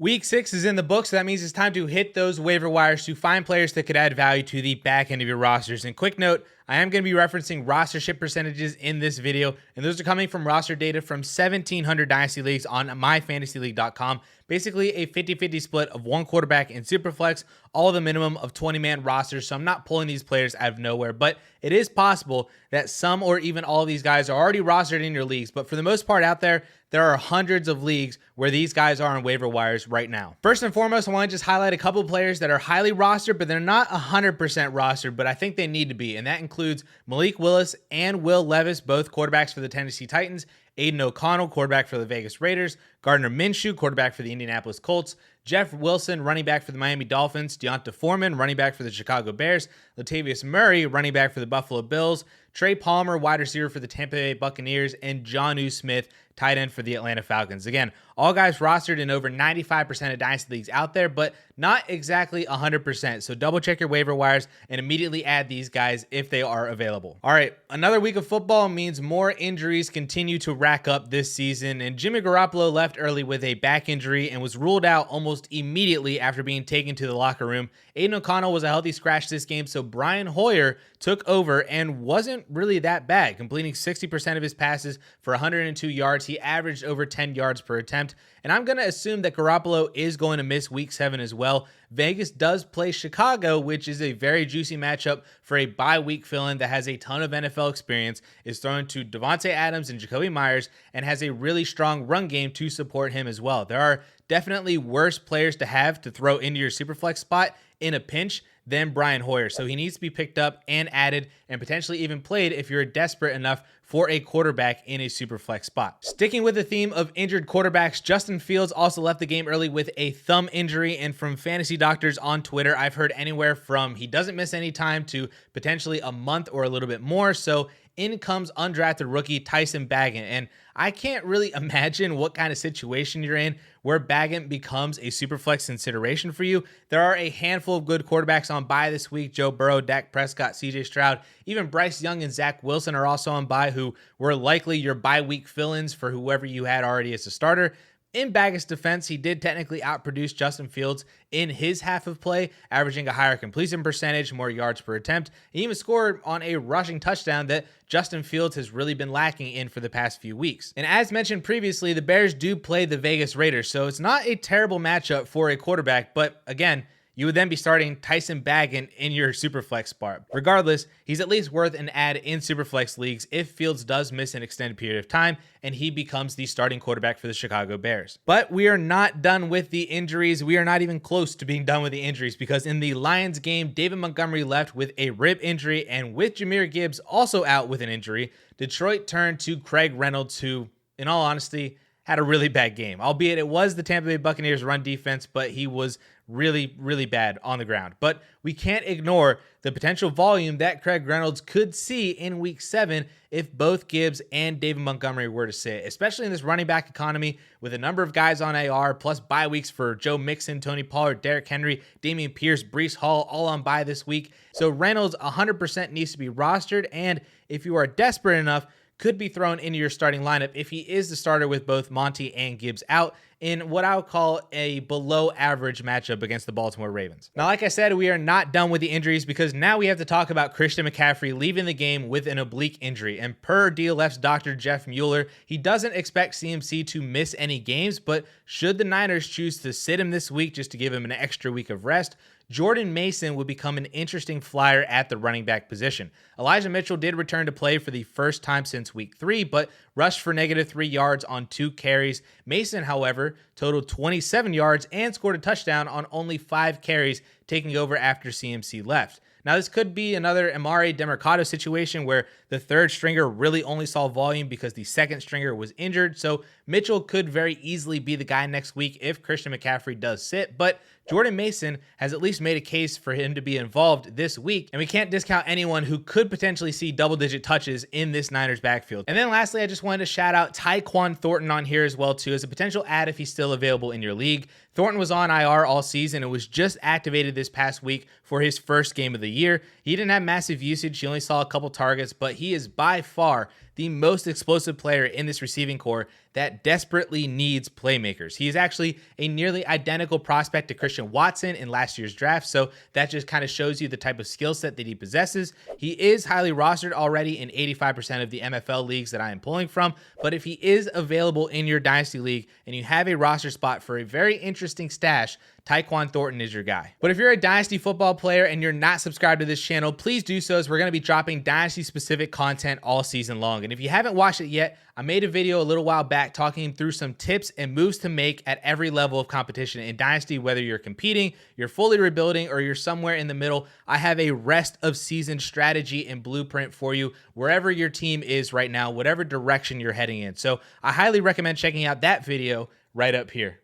Week 6 is in the books, so that means it's time to hit those waiver wires to find players that could add value to the back end of your rosters. And quick note, I am going to be referencing rostership percentages in this video, and those are coming from roster data from 1,700 Dynasty leagues on myfantasyleague.com. Basically a 50-50 split of one quarterback in Superflex, all the minimum of 20-man rosters, so I'm not pulling these players out of nowhere, but it is possible that some or even all of these guys are already rostered in your leagues, but for the most part out there are hundreds of leagues where these guys are on waiver wires right now. First and foremost, I want to just highlight a couple of players that are highly rostered, but they're not 100% rostered, but I think they need to be, and that includes Malik Willis and Will Levis, both quarterbacks for the Tennessee Titans, Aiden O'Connell, quarterback for the Vegas Raiders, Gardner Minshew, quarterback for the Indianapolis Colts, Jeff Wilson, running back for the Miami Dolphins, Deonta Foreman, running back for the Chicago Bears, Latavius Murray, running back for the Buffalo Bills, Trey Palmer, wide receiver for the Tampa Bay Buccaneers, and Jonnu Smith, tight end for the Atlanta Falcons. Again, all guys rostered in over 95% of Dynasty leagues out there, but not exactly 100%. So double check your waiver wires and immediately add these guys if they are available. All right, another week of football means more injuries continue to rack up this season, and Jimmy Garoppolo left early with a back injury and was ruled out almost immediately after being taken to the locker room. Aiden O'Connell was a healthy scratch this game, so Brian Hoyer took over and wasn't really that bad, completing 60% of his passes for 102 yards. He averaged over 10 yards per attempt, and I'm going to assume that Garoppolo is going to miss week 7 as well. Vegas does play Chicago, which is a very juicy matchup for a bye week fill-in that has a ton of NFL experience, is thrown to Devontae Adams and Jacoby Myers, and has a really strong run game to support him as well. There are definitely worse players to have to throw into your Superflex spot in a pinch than Brian Hoyer. So he needs to be picked up and added and potentially even played if you're desperate enough for a quarterback in a Superflex spot. Sticking with the theme of injured quarterbacks, Justin Fields also left the game early with a thumb injury, and from fantasy doctors on Twitter, I've heard anywhere from he doesn't miss any time to potentially a month or a little bit more. So in comes undrafted rookie Tyson Bagent, and I can't really imagine what kind of situation you're in where Bagent becomes a Superflex consideration for you. There are a handful of good quarterbacks on bye this week: Joe Burrow, Dak Prescott, CJ Stroud, even Bryce Young and Zach Wilson are also on bye, who were likely your bye week fill-ins for whoever you had already as a starter. In Bagent's defense, he did technically outproduce Justin Fields in his half of play, averaging a higher completion percentage, more yards per attempt. He even scored on a rushing touchdown that Justin Fields has really been lacking in for the past few weeks. And as mentioned previously, the Bears do play the Vegas Raiders, so it's not a terrible matchup for a quarterback, but again, you would then be starting Tyson Bagent in your Superflex spot. Regardless, he's at least worth an add in Superflex leagues if Fields does miss an extended period of time and he becomes the starting quarterback for the Chicago Bears. But we are not done with the injuries. We are not even close to being done with the injuries, because in the Lions game, David Montgomery left with a rib injury, and with Jahmyr Gibbs also out with an injury, Detroit turned to Craig Reynolds, who, in all honesty, had a really bad game. Albeit it was the Tampa Bay Buccaneers run defense, but he was really, really bad on the ground. But we can't ignore the potential volume that Craig Reynolds could see in week 7 if both Gibbs and David Montgomery were to sit, especially in this running back economy with a number of guys on AR, plus bye weeks for Joe Mixon, Tony Pollard, Derrick Henry, Dameon Pierce, Breece Hall, all on bye this week. So Reynolds 100% needs to be rostered, and if you are desperate enough, could be thrown into your starting lineup if he is the starter with both Monty and Gibbs out in what I would call a below average matchup against the Baltimore Ravens. Now, like I said, we are not done with the injuries, because now we have to talk about Christian McCaffrey leaving the game with an oblique injury. And per DLF's Dr. Jeff Mueller, he doesn't expect CMC to miss any games, but should the Niners choose to sit him this week just to give him an extra week of rest, Jordan Mason would become an interesting flyer at the running back position. Elijah Mitchell did return to play for the first time since week 3, but rushed for -3 yards on 2 carries. Mason, however, totaled 27 yards and scored a touchdown on only 5 carries, taking over after CMC left. Now, this could be another Emari Demercado situation where the third stringer really only saw volume because the second stringer was injured. So Mitchell could very easily be the guy next week if Christian McCaffrey does sit. But Jordan Mason has at least made a case for him to be involved this week, and we can't discount anyone who could potentially see double-digit touches in this Niners backfield. And then lastly, I just wanted to shout out Tyquan Thornton on here as well too, as a potential add if he's still available in your league. Thornton was on IR all season and was just activated this past week for his first game of the year. He didn't have massive usage. He only saw a couple targets, but he is by far the most explosive player in this receiving core that desperately needs playmakers. He is actually a nearly identical prospect to Christian Watson in last year's draft, so that just kind of shows you the type of skill set that he possesses. He is highly rostered already in 85% of the MFL leagues that I am pulling from, but if he is available in your Dynasty League and you have a roster spot for a very interesting stash, Tyquan Thornton is your guy. But if you're a Dynasty football player and you're not subscribed to this channel, please do so, as we're going to be dropping Dynasty specific content all season long. And if you haven't watched it yet, I made a video a little while back talking through some tips and moves to make at every level of competition in Dynasty, whether you're competing, you're fully rebuilding, or you're somewhere in the middle. I have a rest of season strategy and blueprint for you wherever your team is right now, whatever direction you're heading in. So I highly recommend checking out that video right up here.